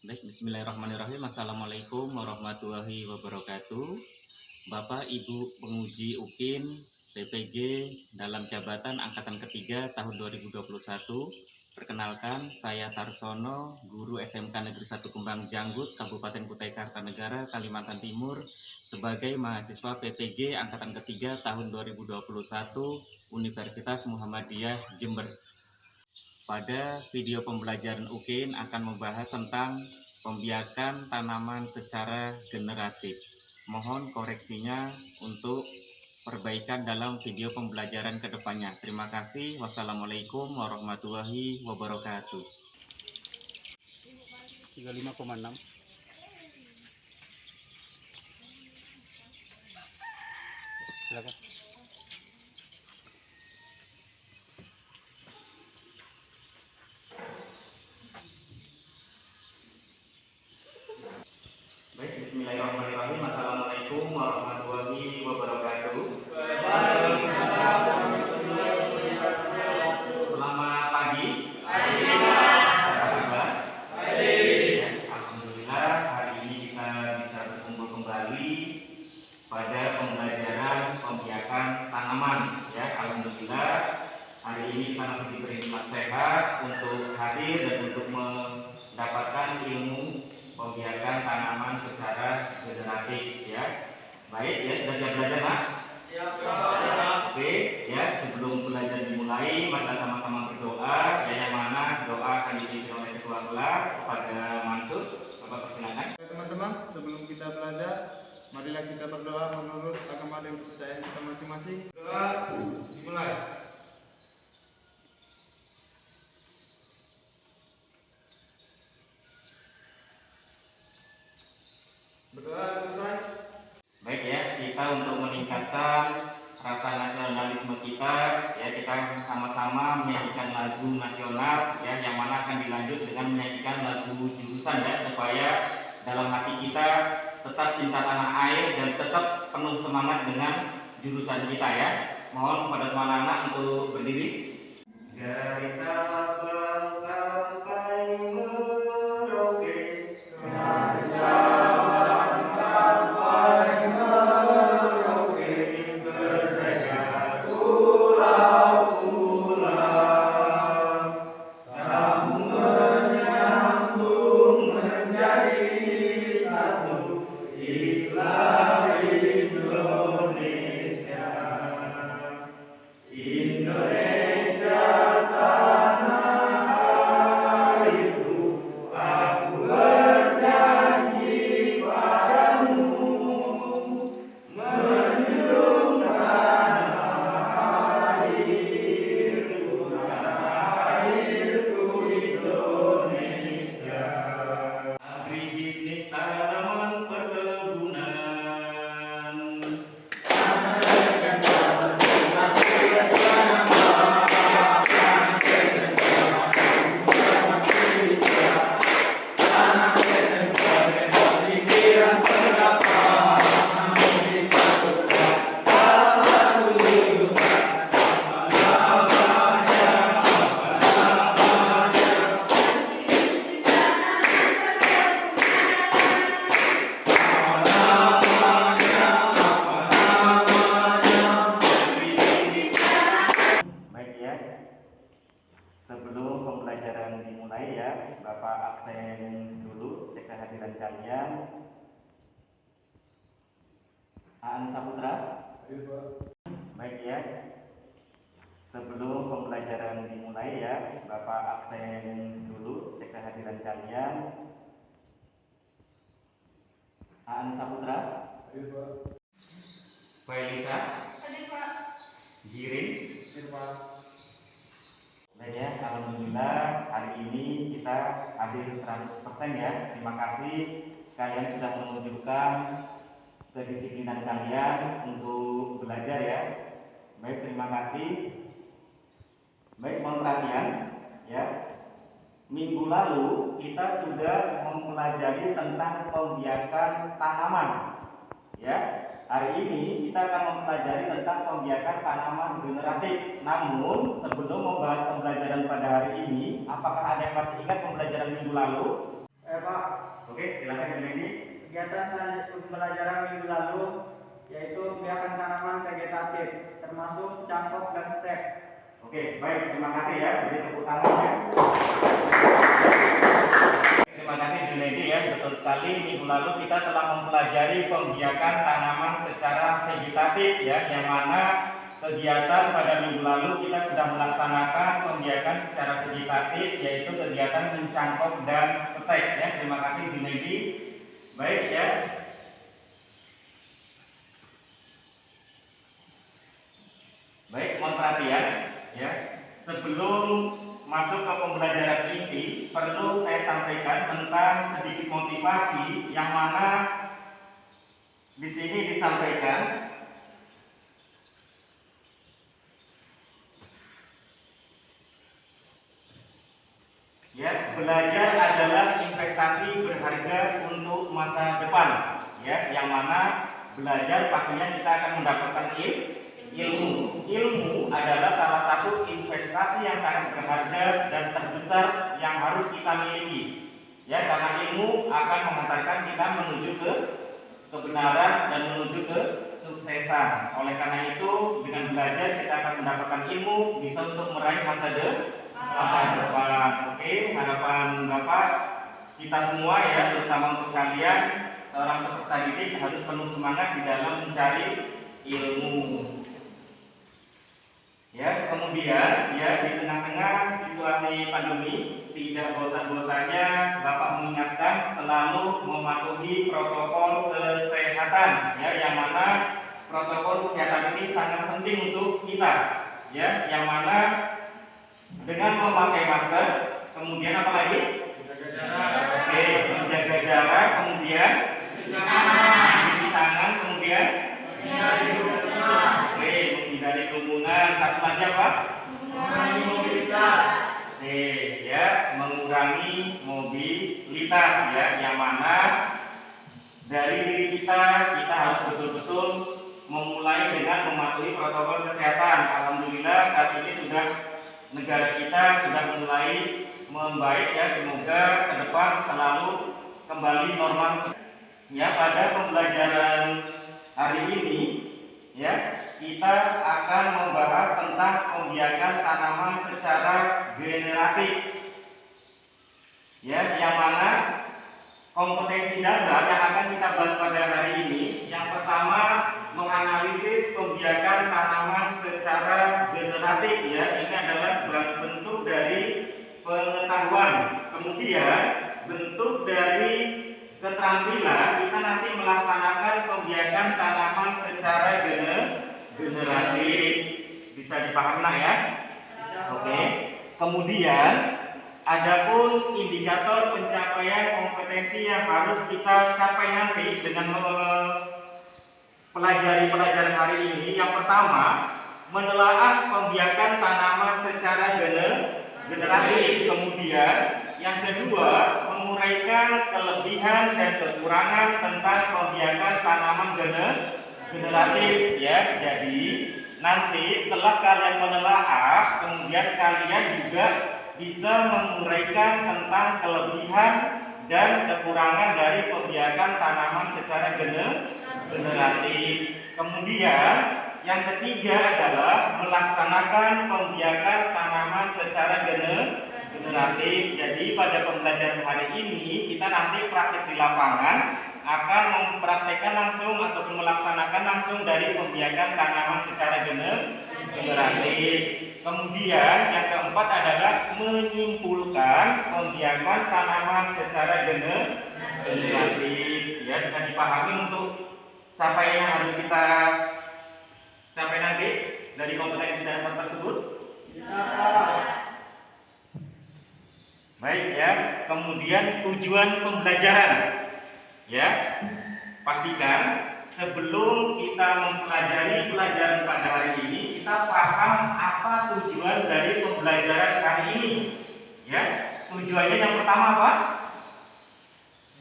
Baik, bismillahirrahmanirrahim. Assalamualaikum warahmatullahi wabarakatuh. Bapak Ibu penguji UKIN PPG dalam jabatan angkatan ketiga tahun 2021. Perkenalkan, saya Tarsono, guru SMK Negeri 1 Kembang Janggut, Kabupaten Kutai Kartanegara, Kalimantan Timur, sebagai mahasiswa PPG angkatan ketiga tahun 2021 Universitas Muhammadiyah Jember. Pada video pembelajaran UKIN akan membahas tentang pembiakan tanaman secara generatif. Mohon koreksinya untuk perbaikan dalam video pembelajaran kedepannya. Terima kasih. Wassalamualaikum warahmatullahi wabarakatuh. 35,6. Silakan. Baik, bismillahirrahmanirrahim. Assalamualaikum warahmatullahi wabarakatuh. Selamat pagi. Alhamdulillah, hari ini kita bisa berkumpul kembali pada pembelajaran pembiakan tanaman. Ya, alhamdulillah hari ini kita masih diberi nikmat sehat untuk hadir dan untuk mendapatkan ilmu pembiakan tanaman secara generatif. Ya, baik ya, sudah siap belajar, Pak? Oke, ya, sebelum belajar dimulai, mari sama-sama berdoa. Yang mana doa akan dipimpin oleh ketua kelas kepada Mansur. Bapak persilakan. Teman-teman, sebelum kita belajar, marilah kita berdoa menurut agama dan kepercayaan kita masing-masing. Doa dimulai. Berdoa selesai. Baik ya, kita untuk meningkatkan rasa nasionalisme kita, ya kita sama-sama menyanyikan lagu nasional, ya yang mana akan dilanjut dengan menyanyikan lagu jurusan, ya supaya dalam hati kita tetap cinta tanah air dan tetap penuh semangat dengan jurusan kita, ya. Mohon kepada semua anak untuk berdiri. Dari Sabang sampai Merauke, dari Sabang sampai Merauke, berjaga pulau-pulau, sambung menyambung menjadi satu, iklan Indonesia. Indonesia tanah airku, aku berjanji padamu, menjunjung tanah airku Indonesia. Agribisnis tanaman perkebunan. Baik ya, sebelum pembelajaran dimulai ya, Bapak absen dulu, cek kehadiran kalian. Aan Saputra. Baik ya, sebelum pembelajaran dimulai ya, Bapak absen dulu, cek kehadiran kalian. Aan Saputra. Pak Elisa. Jirin. Baik ya, alhamdulillah hari ini kita hadir 100% ya. Terima kasih kalian sudah menunjukkan kedisiplinan kalian untuk belajar ya. Baik, terima kasih. Baik, mohon perhatian ya. Minggu lalu kita sudah mempelajari tentang pembiakan tanaman ya. Hari ini kita akan mempelajari tentang pembiakan tanaman generatif. Namun, sebelum membahas pembelajaran pada hari ini, apakah ada yang masih ingat pembelajaran minggu lalu? Pak, Kegiatan pembelajaran minggu lalu yaitu kegiatan tanaman vegetatif, termasuk cangkok dan stek. Oke, baik, terima kasih ya. Beri tepuk tangan ya. Terima kasih Junaidi ya, betul sekali. Minggu lalu kita telah mempelajari pembiakan tanaman secara vegetatif ya, yang mana kegiatan pada minggu lalu kita sudah melaksanakan pembiakan secara vegetatif, yaitu kegiatan mencangkok dan stek ya. Terima kasih Junaidi. Baik ya. Baik, mohon perhatian ya. Sebelum masuk ke pembelajaran inti, perlu saya sampaikan tentang sedikit motivasi yang mana di sini disampaikan ya, belajar adalah investasi berharga untuk masa depan ya, yang mana belajar pastinya kita akan mendapatkan ilmu. Ilmu adalah salah satu investasi yang sangat berharga dan terbesar yang harus kita miliki. Ya, karena ilmu akan mengantarkan kita menuju ke kebenaran dan menuju ke suksesan. Oleh karena itu, dengan belajar kita akan mendapatkan ilmu bisa untuk meraih masa depan. Oke, harapan Bapak kita semua ya, terutama untuk kalian seorang peserta didik harus penuh semangat di dalam mencari ilmu. Ya, kemudian ya, di tengah-tengah situasi pandemi tidak bosan-bosannya Bapak mengingatkan selalu mematuhi protokol kesehatan ya, yang mana protokol kesehatan ini sangat penting untuk kita ya, yang mana dengan memakai masker, kemudian apa lagi? Menjaga jarak. Oke, menjaga jarak, kemudian mencuci tangan, kemudian menghindari kerumunan. Satu lagi apa? Mengurangi mobilitas. Oke, ya, mengurangi mobilitas ya, yang mana dari diri kita harus betul-betul memulai dengan mematuhi protokol kesehatan. Alhamdulillah saat ini sudah negara kita sudah mulai membaik ya, semoga ke depan selalu kembali normal. Ya, pada pembelajaran hari ini ya, kita akan membahas tentang pembiakan tanaman secara generatif. Ya, yang mana kompetensi dasar yang akan kita bahas pada hari ini, yang pertama menganalisis pembiakan tanaman secara generatif ya. Ini adalah bentuk dari pengetahuan. Kemudian bentuk dari keterampilan kita nanti melaksanakan pembiakan tanaman secara generatif. Bisa dipahami lah ya? Oke. Kemudian adapun indikator pencapaian kompetensi yang harus kita capai nanti dengan pelajari pelajaran hari ini, yang pertama menelaah pembiakan tanaman secara generatif. Kemudian yang kedua menguraikan kelebihan dan kekurangan tentang pembiakan tanaman generatif ya. Jadi nanti setelah kalian menelaah, kemudian kalian juga bisa menguraikan tentang kelebihan dan kekurangan dari pembiakan tanaman secara generatif. Kemudian yang ketiga adalah melaksanakan pembiakan tanaman secara generatif. Jadi pada pembelajaran hari ini kita nanti praktik di lapangan akan mempraktekkan langsung ataupun melaksanakan langsung dari pembiakan tanaman secara generatif. Kemudian yang keempat adalah menyimpulkan pembiakan tanaman secara generatif. Ya, bisa dipahami untuk capaian yang harus kita capai nanti dari kompetensi dasar tersebut. Baik ya. Kemudian tujuan pembelajaran. Ya, pastikan sebelum kita mempelajari pelajaran pada hari ini, kita paham apa tujuan dari pembelajaran kali ini. Ya, tujuannya yang pertama apa?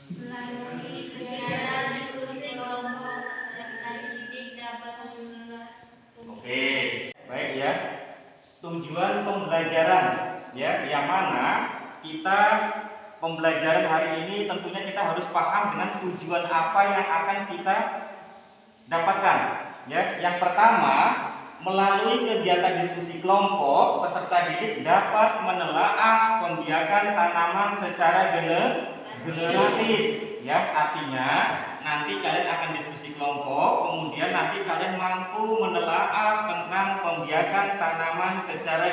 Melalui kegiatan diskusi kelompok peserta didik dapat mengenal. Oke, baik ya. Tujuan pembelajaran ya, yang mana kita pembelajaran hari ini tentunya kita harus paham dengan tujuan apa yang akan kita dapatkan. Ya, yang pertama, melalui kegiatan diskusi kelompok, peserta didik dapat menelaah pembiakan tanaman secara generatif. Ya, artinya nanti kalian akan diskusi kelompok, kemudian nanti kalian mampu menelaah tentang pembiakan tanaman secara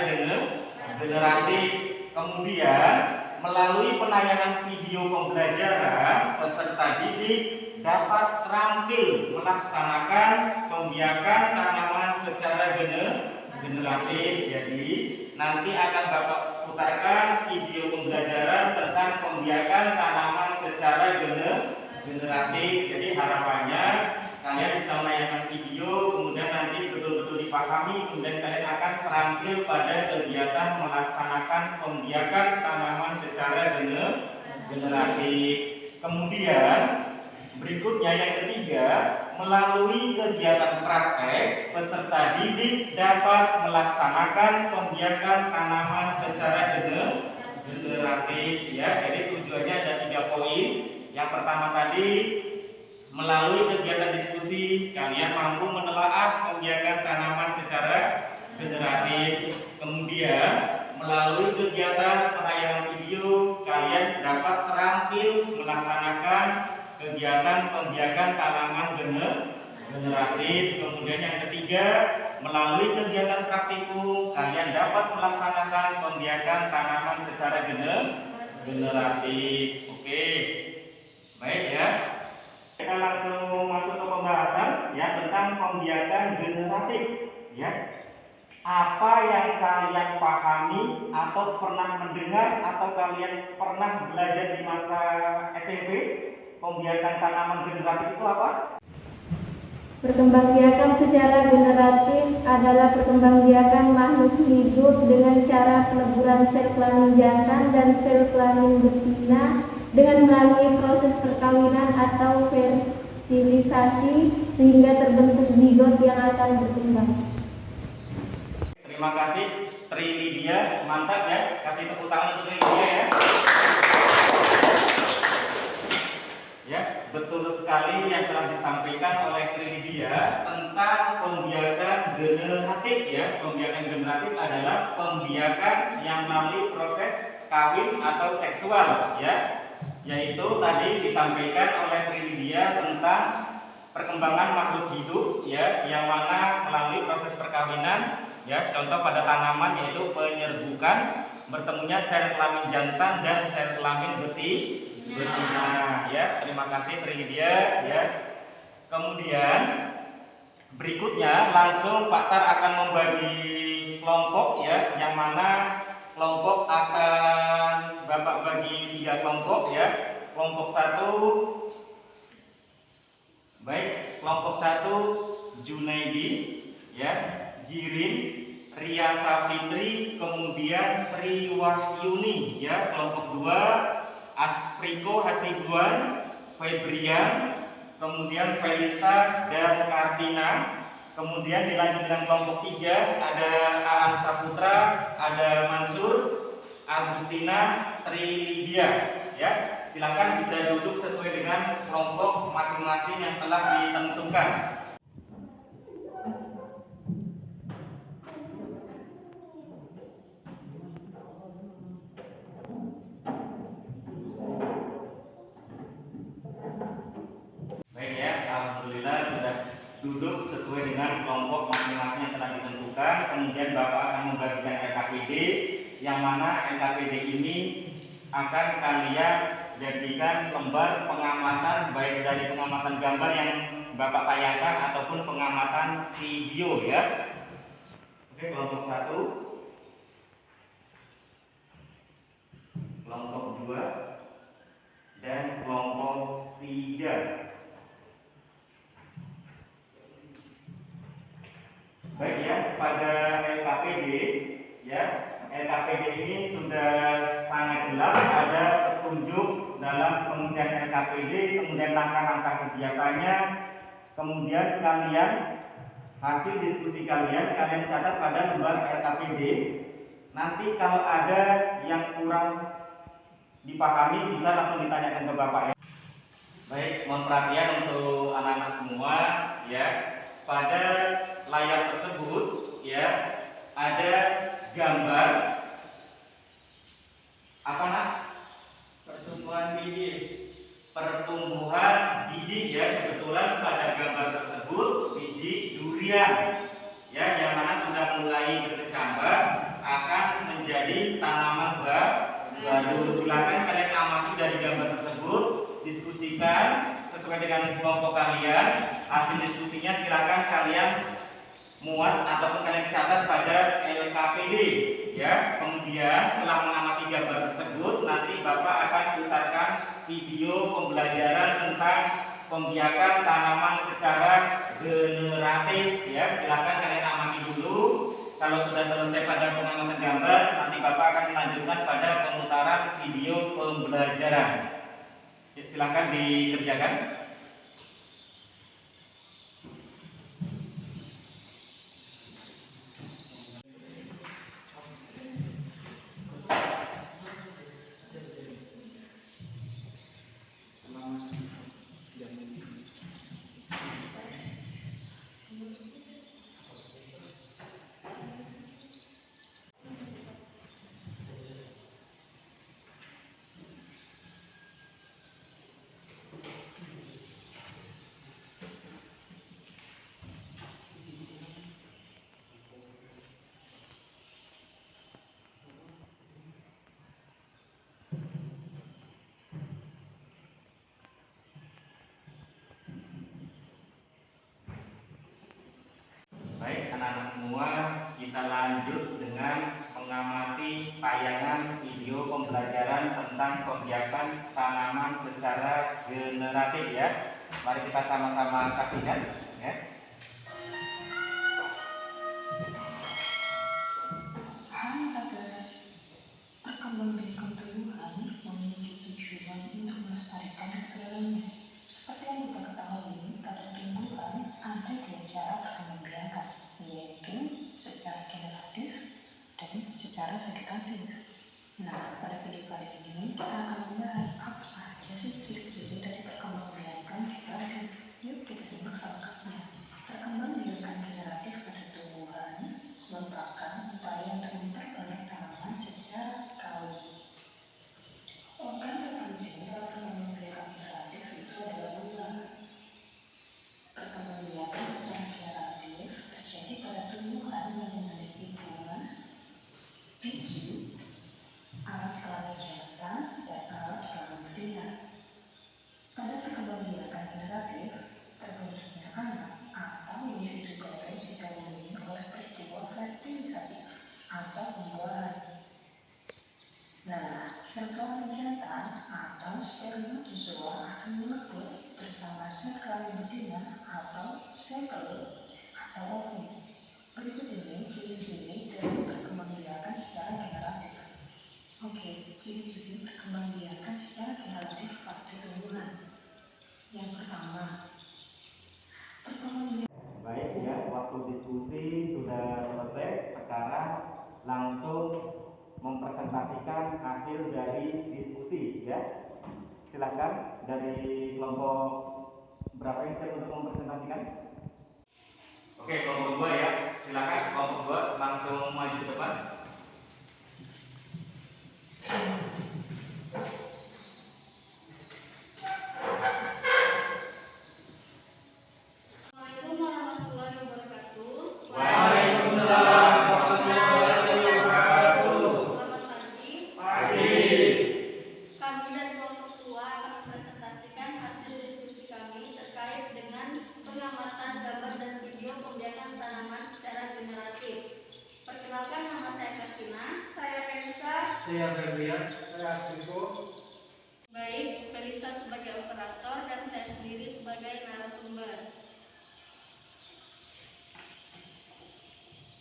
generatif. Kemudian melalui penayangan video pembelajaran, peserta didik dapat terampil melaksanakan pembiakan tanaman secara generatif. Jadi nanti akan Bapak putarkan video pembelajaran tentang pembiakan tanaman secara generatif. Jadi harapannya kalian bisa menayangkan video, kemudian nanti betul-betul dipahami, kemudian kalian akan terampil pada kegiatan melaksanakan pembiakan tanaman secara generatif. Kemudian berikutnya yang ketiga, melalui kegiatan praktek, peserta didik dapat melaksanakan pembiakan tanaman secara generatif. Ya, jadi tujuannya ada 3 poin. Yang pertama tadi, melalui kegiatan diskusi, kalian mampu menelaah pembiakan tanaman secara generatif. Kemudian melalui kegiatan penayangan video, kalian dapat terampil melaksanakan kegiatan pembiakan tanaman generatif. Kemudian yang ketiga, melalui kegiatan praktikum, kalian dapat melaksanakan pembiakan tanaman secara generatif. Oke, baik ya. Kita langsung masuk ke pembahasan ya tentang pembiakan generatif. Ya, apa yang kalian pahami atau pernah mendengar atau kalian pernah belajar di masa SMP? Pembiakan tanaman generatif itu apa? Perkembangbiakan secara generatif adalah perkembangbiakan makhluk hidup dengan cara peleburan sel kelamin jantan dan sel kelamin betina dengan melalui proses perkawinan atau fertilisasi sehingga terbentuk zigot yang akan berkembang. Terima kasih Tri Lydia, mantap ya. Kasih tepuk tangan untuk Tri Lydia ya. Ya, betul sekali yang telah disampaikan oleh Tri Lydia tentang pembiakan generatif ya. Pembiakan generatif adalah pembiakan yang melalui proses kawin atau seksual ya. Yaitu tadi disampaikan oleh Tri Lydia tentang perkembangan makhluk hidup ya, yang mana melalui proses perkawinan ya. Contoh pada tanaman yaitu penyerbukan, bertemunya sel kelamin jantan dan sel kelamin betina ya. Terima kasih Tri Lydia ya. Kemudian berikutnya langsung Pak Tar akan membagi kelompok ya, yang mana kelompok akan Bapak bagi 3 kelompok ya. Kelompok 1, baik, kelompok 1 Junaidi ya, Jirin, Ria Safitri, kemudian Sri Wahyuni ya. Kelompok 2 Aspriko Hasibuan, Febrian, kemudian Felisa dan Kartina. Kemudian dilanjut dengan kelompok 3 ada Aan Saputra, ada Mansur, Agustina, Tri Lydia ya. Silakan bisa duduk sesuai dengan kelompok masing-masing yang telah ditentukan. Baik ya, alhamdulillah sudah duduk sesuai dengan kelompok masing-masing yang telah ditentukan. Kemudian Bapak akan membagikan LKPD, yang mana LKPD ini akan kalian jadikan lembar pengamatan, baik dari pengamatan gambar yang Bapak tayangkan ataupun pengamatan video ya. Oke, kelompok 1, kelompok 2, dan kelompok 3. Baik ya, pada LKPD ya, LKPD ini sudah sangat jelas ada petunjuk dalam pengertian LKPD, kemudian langkah-langkah kegiatannya, kemudian kalian hasil diskusi kalian catat pada lembar LKPD. Nanti kalau ada yang kurang dipahami bisa langsung ditanyakan ke Bapak ya. Baik, mohon perhatian untuk anak-anak semua ya. Pada layar tersebut ya ada gambar apa nak? Pertumbuhan biji. Pertumbuhan biji ya, kebetulan pada gambar tersebut biji durian ya, yang mana sudah mulai berkecambah akan menjadi tanaman baru. Silakan kalian amati dari gambar tersebut, diskusikan sesuai dengan kelompok kalian. Hasil diskusinya silakan kalian muat ataupun kalian catat pada LKPD ya. Kemudian setelah mengamati gambar tersebut, nanti Bapak akan putarkan video pembelajaran tentang pembiakan tanaman secara generatif ya. Silakan kalian amati dulu. Kalau sudah selesai pada pengamatan gambar, nanti Bapak akan melanjutkan pada pemutaran video pembelajaran. Ya, silakan dikerjakan. Baik anak-anak semua, kita lanjut dengan mengamati tayangan video pembelajaran tentang pembiakan tanaman secara generatif ya. Mari kita sama-sama saksikan ya. Perkembangbiakan tumbuhan memiliki tujuan untuk melestarikan keberadaannya. Seperti yang kita ketahui, pada tumbuhan ada dua cara perkembangbiakan, yaitu secara generatif dan secara vegetatif. Nah, pada video kali ini kita akan membahas apa saja sih ciri-ciri dari perkembangbiakan generatif. Yuk kita simak selengkapnya. Perkembangbiakan generatif pada tumbuhan merupakan upaya untuk memperbanyak tanaman secara kaum. Organ terpenting dalam perkembangbiakan generatif itu adalah buah. Perkembangbiakan secara generatif terjadi pada tumbuhan yang memiliki bunga, biji, alat kelamin jantan, dan alat kelamin betina. Pada perkembangbiakan generatif, terbentuknya anak atau individu baru didahului oleh peristiwa fertilisasi atau pembuahan. Nah, sel kelamin jantan atau spermatozoa akan melebur bersama sel kelamin betina atau sel telur atau ovum. Berikut ini ciri-ciri dari perkembangbiakan secara generatif. Oke, ciri-ciri perkembangbiakan secara generatif pada tumbuhan. Yang pertama, perkembangbiakan. Baik ya, waktu diskusi sudah selesai. Sekarang langsung mempresentasikan hasil dari diskusi ya. Silakan dari kelompok berapa yang siap untuk mempresentasikan? Oke, kelompok 2 ya. Silakan kelompok 2 langsung maju ke depan. Assalamualaikum warahmatullahi wabarakatuh. Waalaikumsalam warahmatullahi wabarakatuh. Selamat pagi. Kami dari kelompok 2 akan mempresentasikan hasil diskusi kami terkait dengan pengamatan gambar dan video pembiakan tanaman secara generatif. Perkenalkan, nama saya Katina. Saya Felisa. Saya Ferdian. Saya Astiko. Baik, Felisa sebagai operator dan saya sendiri sebagai narasumber.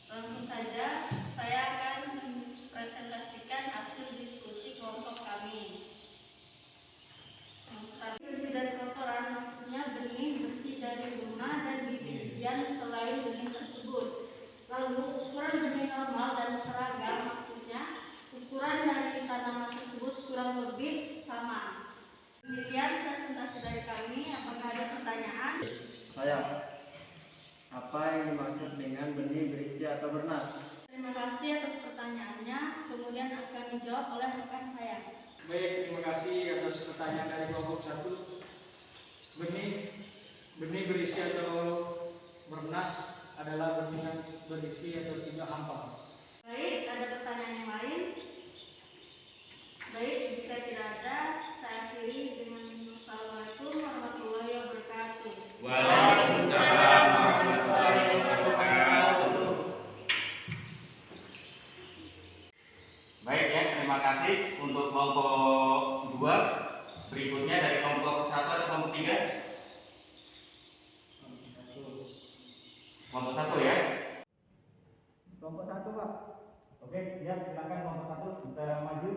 Langsung saja, saya akan mempresentasikan hasil diskusi kelompok kami. Bersih dari kotoran maksudnya benih bersih dari rumah dan biji-bijian selain benih tersebut. Lalu ukuran benih normal dan seragam maksudnya ukuran dari tanaman tersebut kurang lebih sama. Demikian presentasi dari kami. Apakah ada pertanyaan? Saya, apa yang dimaksud dengan benih berisi atau bernas? Terima kasih atas pertanyaannya. Kemudian akan dijawab oleh rekan saya. Baik, terima kasih atas pertanyaan dari kelompok 1. Benih berisi atau bernas adalah benih yang berisi atau tidak hampa. Baik, ada pertanyaan yang lain? Baik, jika tidak ada, saya akhiri dengan Assalamualaikum warahmatullahi wabarakatuh. Waalaikumsalam warahmatullahi wabarakatuh. Baik ya, terima kasih untuk kelompok 2. Berikutnya dari kelompok 1 atau kelompok 3? Kelompok 1 ya. Kelompok 1, Pak. Oke, ya silakan kelompok 1 bisa maju.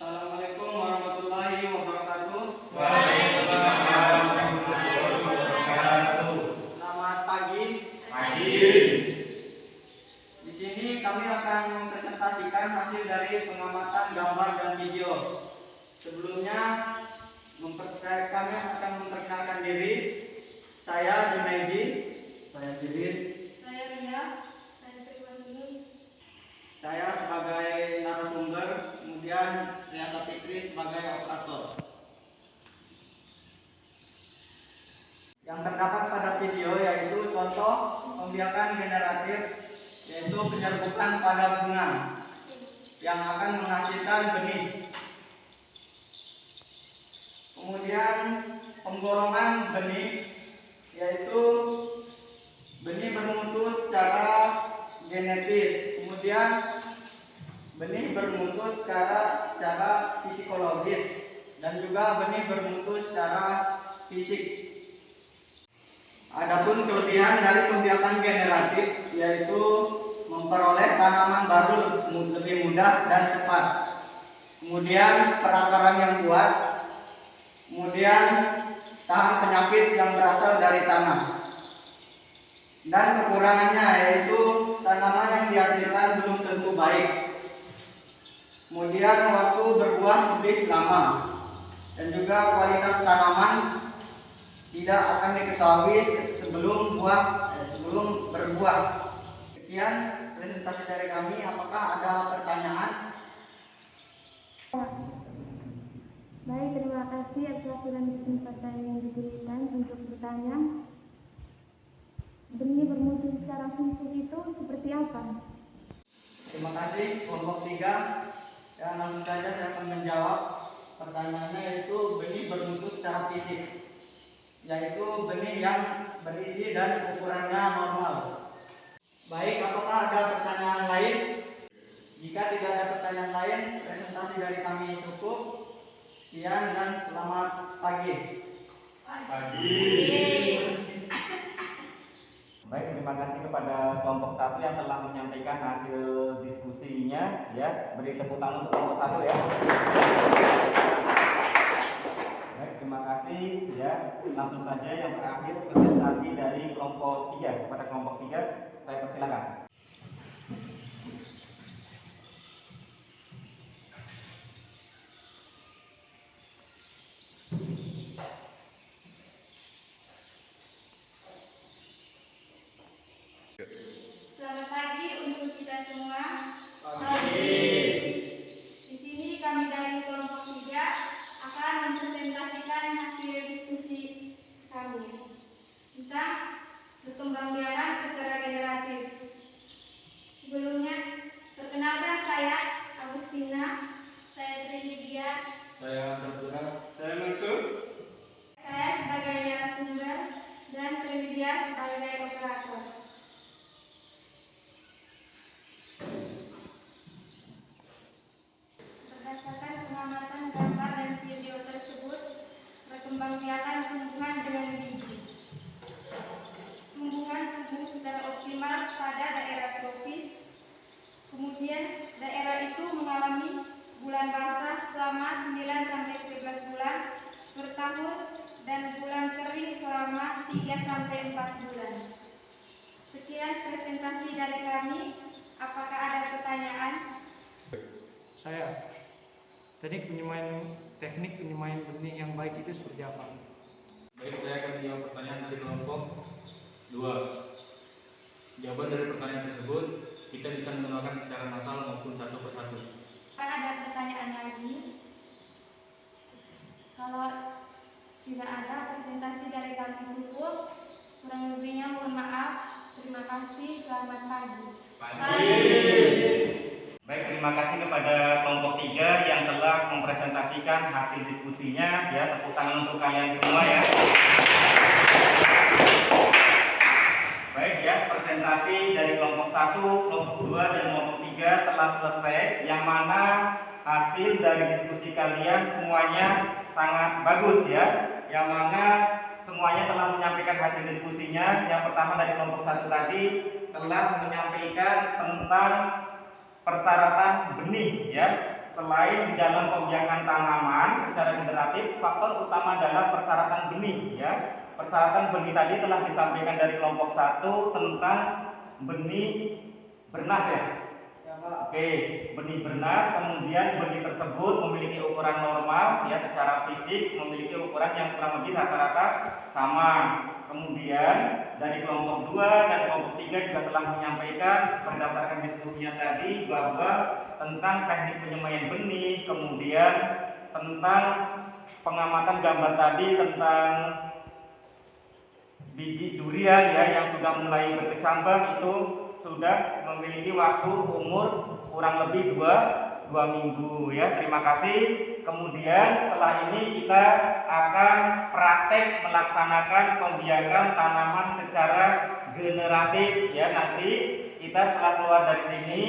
Assalamualaikum warahmatullahi wabarakatuh. Waalaikumsalam warahmatullahi wabarakatuh. Selamat pagi. Pagi. Di sini kami akan mempresentasikan hasil dari pengamatan gambar dan video. Sebelumnya, kami akan memperkenalkan diri. Saya Junaidi. Saya Jilid. Saya Ria, saya Sriwandini. Saya sebagai narasumber, kemudian Riasa Fikri sebagai operator. Yang terdapat pada video yaitu contoh pembiakan generatif, yaitu penyerbukan pada bunga yang akan menghasilkan benih. Kemudian penggorongan benih, yaitu benih bermutu secara genetis. Kemudian benih bermutu secara psikologis, dan juga benih bermutu secara fisik. Adapun kelebihan dari pembiakan generatif yaitu memperoleh tanaman baru lebih mudah dan cepat. Kemudian perakaran yang kuat. Kemudian tahan penyakit yang berasal dari tanah. Dan kekurangannya yaitu tanaman yang dihasilkan belum tentu baik. Kemudian waktu berbuah lebih lama. Dan juga kualitas tanaman tidak akan diketahui sebelum berbuah. Sekian presentasi dari kami. Apakah ada pertanyaan? Baik, terima kasih atas waktu dan kesempatan yang diberikan untuk bertanya. Benih bermutu secara fisik itu seperti apa? Terima kasih kelompok 3. Dan langsung saja saya akan menjawab pertanyaannya, yaitu benih bermutu secara fisik, yaitu benih yang berisi dan ukurannya normal. Baik, apakah ada pertanyaan lain? Jika tidak ada pertanyaan lain, presentasi dari kami cukup. Sekian dan selamat pagi. Pagi. Baik, terima kasih kepada kelompok 1 yang telah menyampaikan hasil diskusinya ya. Beri tepuk tangan untuk kelompok 1 ya. Baik, terima kasih ya. Langsung saja yang terakhir presentasi dari kelompok 3. Kepada kelompok 3 saya persilakan. Selamat pagi untuk kita semua. Pagi. Di sini kami dari kelompok 3 akan mempresentasikan hasil diskusi kami tentang perkembangbiakan secara generatif. Sebelumnya, perkenalkan saya Agustina, saya Tridia, Saya Sabtura. Saya Mansur. saya sebagai narasumber dan Tridia sebagai operator. Berdasarkan pengamatan gambar dan video tersebut, perkembangbiakan tumbuhan dengan biji. Tumbuhan tumbuh secara optimal pada daerah tropis. Kemudian daerah itu mengalami bulan basah selama 9-11 bulan 3 sampai 4 bulan. Sekian presentasi dari kami. Apakah ada pertanyaan? Saya, teknik penyemaian benih yang baik itu seperti apa? Baik, saya akan menjawab pertanyaan dari kelompok 2. Jawaban dari pertanyaan tersebut kita bisa mengenalkan secara massal maupun satu persatu. Apakah ada pertanyaan lagi? Kalau tidak ada, presentasi dari kami cukup. Kurang lebihnya mohon maaf. Terima kasih. Selamat pagi. Baik, terima kasih kepada kelompok 3 yang telah mempresentasikan hasil diskusinya. Ya, tepuk tangan untuk kalian semua ya. Baik ya, presentasi dari kelompok 1, kelompok 2, dan kelompok 3 telah selesai. Yang mana hasil dari diskusi kalian semuanya sangat bagus ya. Yang mana semuanya telah menyampaikan hasil diskusinya. Yang pertama dari kelompok 1 tadi telah menyampaikan tentang persyaratan benih ya. Selain di dalam pembiakan tanaman secara generatif, faktor utama adalah persyaratan benih ya. Persyaratan benih tadi telah disampaikan dari kelompok 1 tentang benih bernas ya. Oke, benih bernas, kemudian benih tersebut memiliki ukuran normal ya, secara fisik memiliki ukuran yang kurang lebih rata-rata sama. Kemudian dari kelompok 2 dan kelompok 3 juga telah menyampaikan berdasarkan diskusinya tadi bahwa tentang teknik penyemaian benih, kemudian tentang pengamatan gambar tadi tentang biji durian ya yang sudah mulai berkecambah itu sudah memiliki waktu umur kurang lebih 2 minggu ya. Terima kasih. Kemudian setelah ini kita akan praktek melaksanakan pembiakan tanaman secara generatif ya. Nanti kita setelah keluar dari sini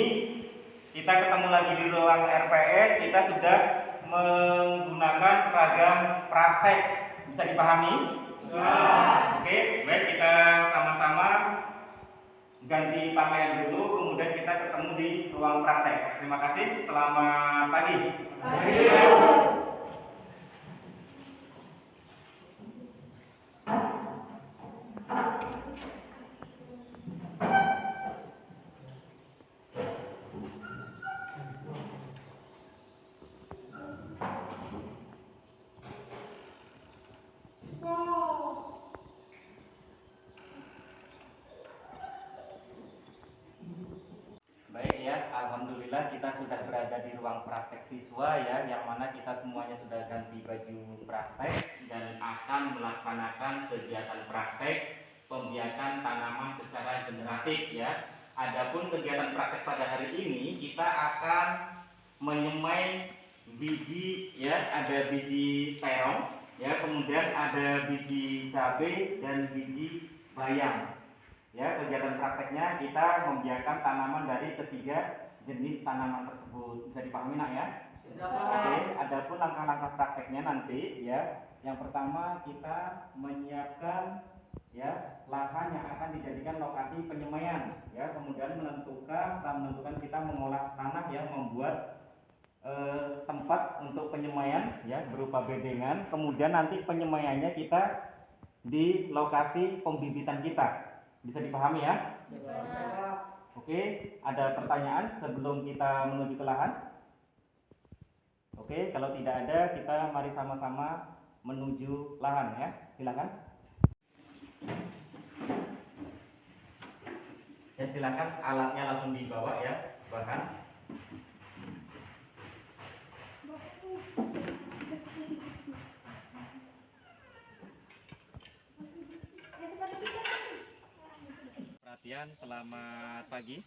kita ketemu lagi di ruang RPS, kita sudah menggunakan seragam praktek. Bisa dipahami? Oke, baik, kita sama-sama ganti pakaian dulu, kemudian kita ketemu di ruang praktek. Terima kasih, selamat pagi. Baik ya, alhamdulillah kita sudah berada di ruang praktek siswa ya, yang mana kita semuanya sudah ganti baju praktek dan akan melaksanakan kegiatan praktek pembiakan tanaman secara generatif ya. Adapun kegiatan praktek pada hari ini kita akan menyemai biji ya, ada biji terong ya, kemudian ada biji cabai dan biji bayam. Ya, kegiatan prakteknya kita membiarkan tanaman dari ketiga jenis tanaman tersebut. Bisa dipahami nak ya? Oke, adapun langkah-langkah prakteknya nanti ya. Yang pertama kita menyiapkan ya lahan yang akan dijadikan lokasi penyemaian ya. Kemudian menentukan kita mengolah tanah ya, membuat tempat untuk penyemaian ya berupa bedengan. Kemudian nanti penyemaiannya kita di lokasi pembibitan kita. Bisa dipahami ya? Oke, ada pertanyaan sebelum kita menuju ke lahan? Oke, kalau tidak ada, kita mari sama-sama menuju lahan ya. Silakan. Ya, silakan alatnya langsung dibawa ya, bahan. Selamat pagi.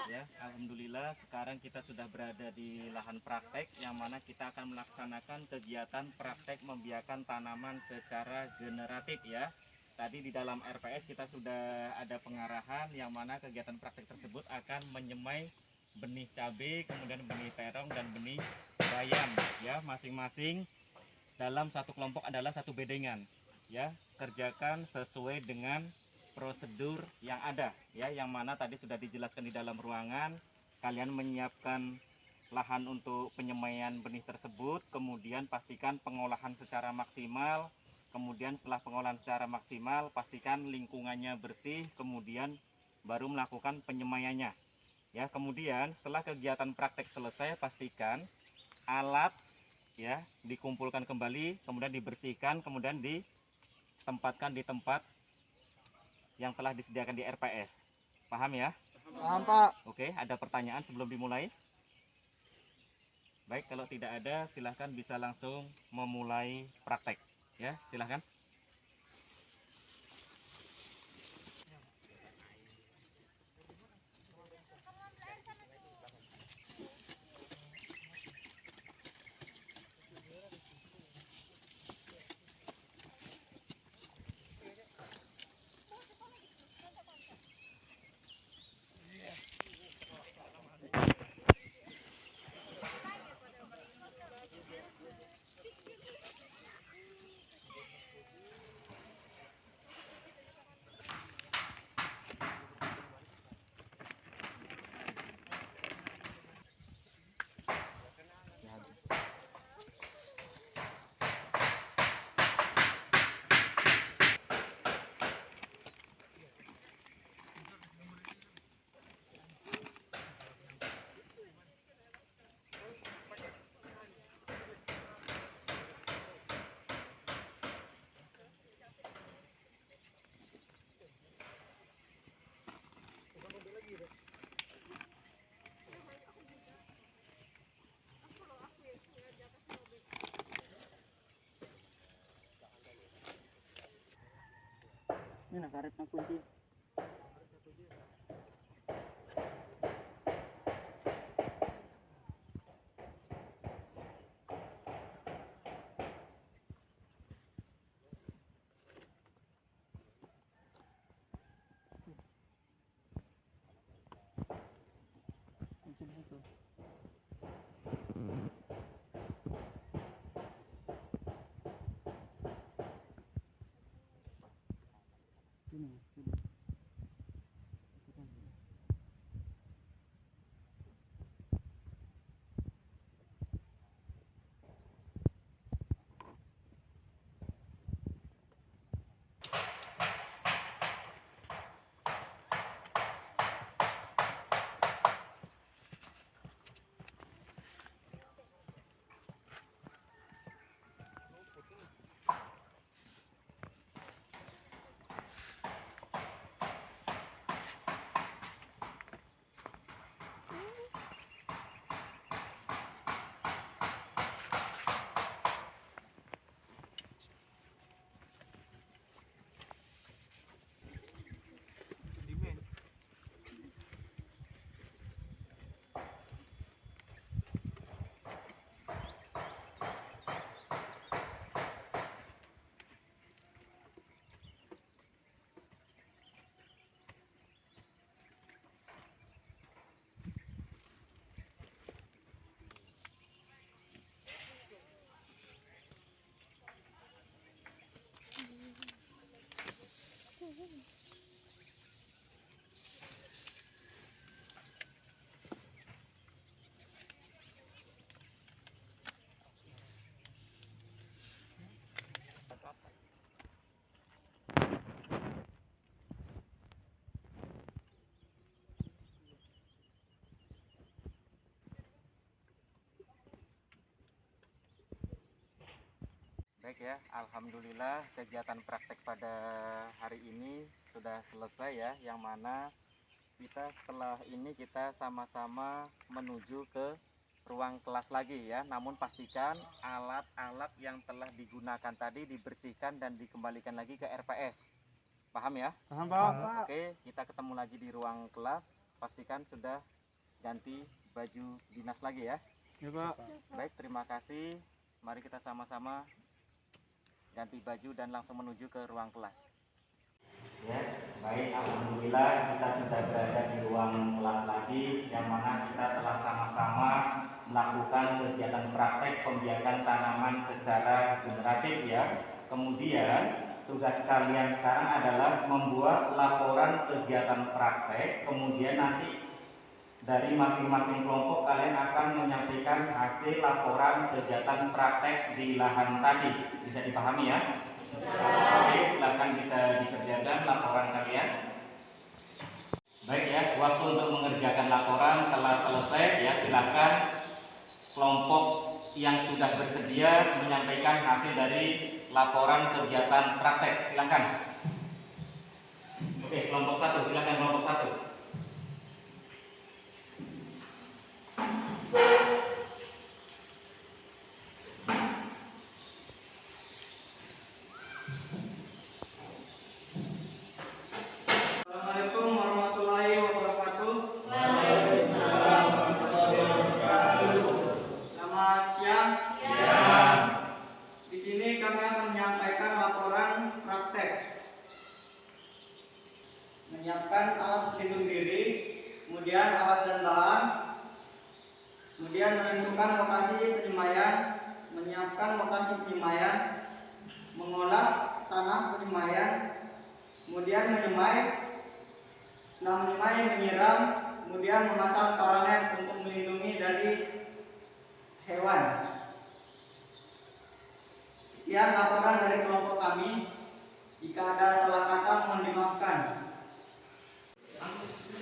Ya, alhamdulillah sekarang kita sudah berada di lahan praktek yang mana kita akan melaksanakan kegiatan praktek membiakan tanaman secara generatif ya. Tadi di dalam RPS kita sudah ada pengarahan yang mana kegiatan praktek tersebut akan menyemai benih cabai, kemudian benih terong dan benih bayam ya, masing-masing dalam satu kelompok adalah satu bedengan ya. Kerjakan sesuai dengan prosedur yang ada ya, yang mana tadi sudah dijelaskan di dalam ruangan. Kalian menyiapkan lahan untuk penyemaian benih tersebut, kemudian pastikan pengolahan secara maksimal, kemudian setelah pengolahan secara maksimal, pastikan lingkungannya bersih, kemudian baru melakukan penyemaiannya. Ya, kemudian setelah kegiatan praktek selesai, pastikan alat ya dikumpulkan kembali, kemudian dibersihkan, kemudian ditempatkan di tempat yang telah disediakan di RPS. Paham ya? Paham, Pak. Oke, ada pertanyaan sebelum dimulai? Baik, kalau tidak ada, silahkan bisa langsung memulai praktek. Ya, silahkan. Ini karetnya kunci. Baik ya, alhamdulillah kegiatan praktek pada hari ini sudah selesai ya, yang mana kita setelah ini kita sama-sama menuju ke ruang kelas lagi ya. Namun pastikan alat-alat yang telah digunakan tadi dibersihkan dan dikembalikan lagi ke RPS. Paham ya? Paham, Pak. Oke, kita ketemu lagi di ruang kelas. Pastikan sudah ganti baju dinas lagi ya. Ya, Pak. Baik, terima kasih. Mari kita sama-sama ganti baju dan langsung menuju ke ruang kelas. Ya, baik, alhamdulillah kita sudah berada di ruang kelas lagi, yang mana kita telah sama-sama melakukan kegiatan praktek pembiakan tanaman secara generatif ya. Kemudian tugas kalian sekarang adalah membuat laporan kegiatan praktek, kemudian nanti dari masing-masing kelompok kalian akan menyampaikan hasil laporan kegiatan praktek di lahan tadi. Bisa dipahami ya? Oke, silakan bisa dikerjakan laporan kalian. Baik ya, waktu untuk mengerjakan laporan telah selesai ya. Silakan kelompok yang sudah bersedia menyampaikan hasil dari laporan kegiatan praktek. Silakan. Oke, kelompok 1, silakan kelompok 1. Assalamualaikum warahmatullahi wabarakatuh. Selamat siang. Di sini kami akan menyampaikan laporan praktek. Menyiapkan alat pelindung diri, kemudian alat dan bahan, kemudian menentukan lokasi penyemayan, menyiapkan lokasi penyemayan, mengolah tanah penyemayan, kemudian menyemai, setelah menyemai menyiram, kemudian memasang paranet untuk melindungi dari hewan. Sekian laporan dari kelompok kami. Jika ada salah kata mohon dimaafkan.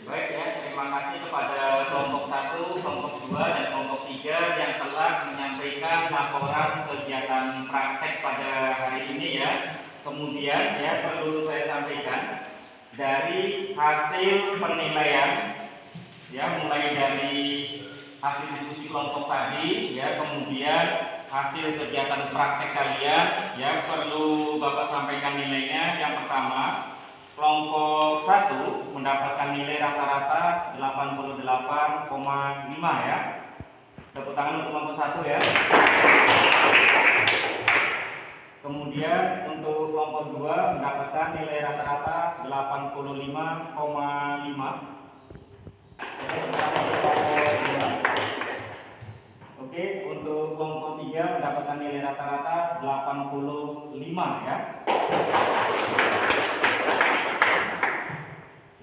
Baik ya, terima kasih kepada kelompok 1, kelompok 2, dan kelompok 3 yang telah menyampaikan laporan kegiatan praktek pada hari ini ya. Kemudian ya perlu saya sampaikan dari hasil penilaian ya, mulai dari hasil diskusi kelompok tadi ya, kemudian hasil kegiatan praktek kalian ya, perlu Bapak sampaikan nilainya. Yang pertama, kelompok 1 mendapatkan nilai rata-rata 88,5 ya. Tepuk tangan untuk kelompok 1 ya. Kemudian untuk kelompok 2 mendapatkan nilai rata-rata 85,5. Oke, untuk kelompok 3 mendapatkan nilai rata-rata 85 ya.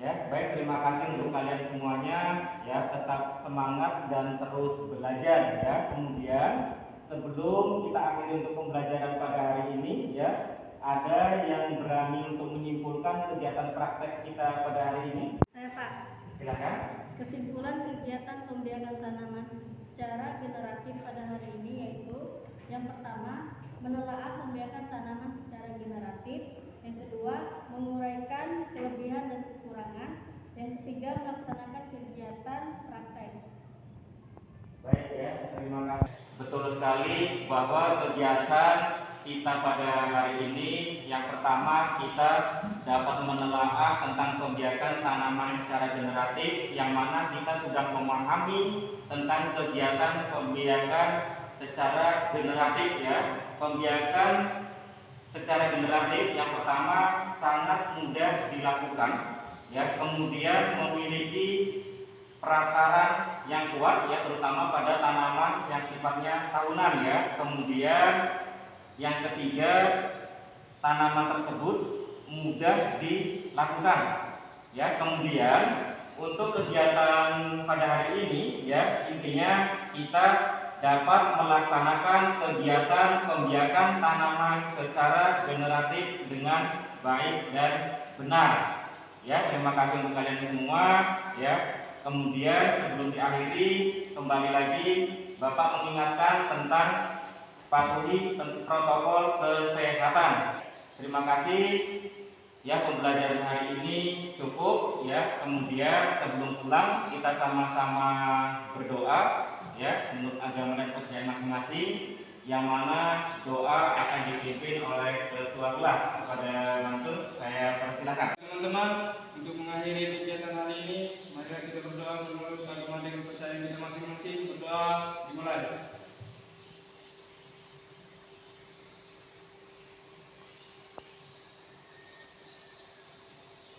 Ya, baik, terima kasih untuk kalian semuanya ya, tetap semangat dan terus belajar ya. Kemudian sebelum kita akhiri untuk pembelajaran pada hari ini ya, ada yang berani untuk menyimpulkan kegiatan praktek kita pada hari ini? Saya Pak. Silakan. Kesimpulan kegiatan pembiakan tanaman secara generatif pada hari ini yaitu yang pertama, menelaah pembiakan tanaman secara generatif. Yang kedua, menguraikan kelebihan dan kekurangan. Yang ketiga, melaksanakan kegiatan praktek. Baik ya, terima kasih. Betul sekali bahwa kegiatan kita pada hari ini, yang pertama kita dapat menelaah tentang pembiakan tanaman secara generatif, yang mana kita sudah memahami tentang kegiatan pembiakan secara generatif ya. Pembiakan secara generatif yang pertama sangat mudah dilakukan ya, kemudian memiliki perakaran yang kuat ya, terutama pada tanaman yang sifatnya tahunan ya. Kemudian yang ketiga, tanaman tersebut mudah dilakukan ya. Kemudian untuk kegiatan pada hari ini ya, intinya kita dapat melaksanakan kegiatan pembiakan tanaman secara generatif dengan baik dan benar ya. Terima kasih untuk kalian semua ya. Kemudian sebelum diakhiri, kembali lagi Bapak mengingatkan tentang patuhi protokol kesehatan. Terima kasih ya, pembelajaran hari ini cukup ya. Kemudian sebelum pulang kita sama-sama berdoa ya, menurut agama dan kepercayaan masing-masing, yang mana doa akan dipimpin oleh ketua kelas. Kepada Mansur saya persilakan. Teman-teman, untuk mengakhiri kegiatan hari ini, mari kita berdoa menurut agama dan kepercayaan kita masing-masing. Berdoa dimulai.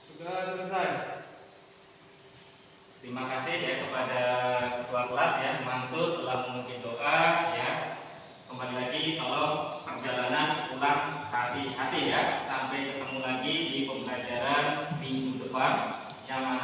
Sudah selesai. Terima kasih ya kepada ketua kelas ya, Mansur, telah memimpin doa ya. Kembali lagi, kalau perjalanan pulang hati-hati ya. Sampai ketemu lagi di pembelajaran minggu depan, yang mana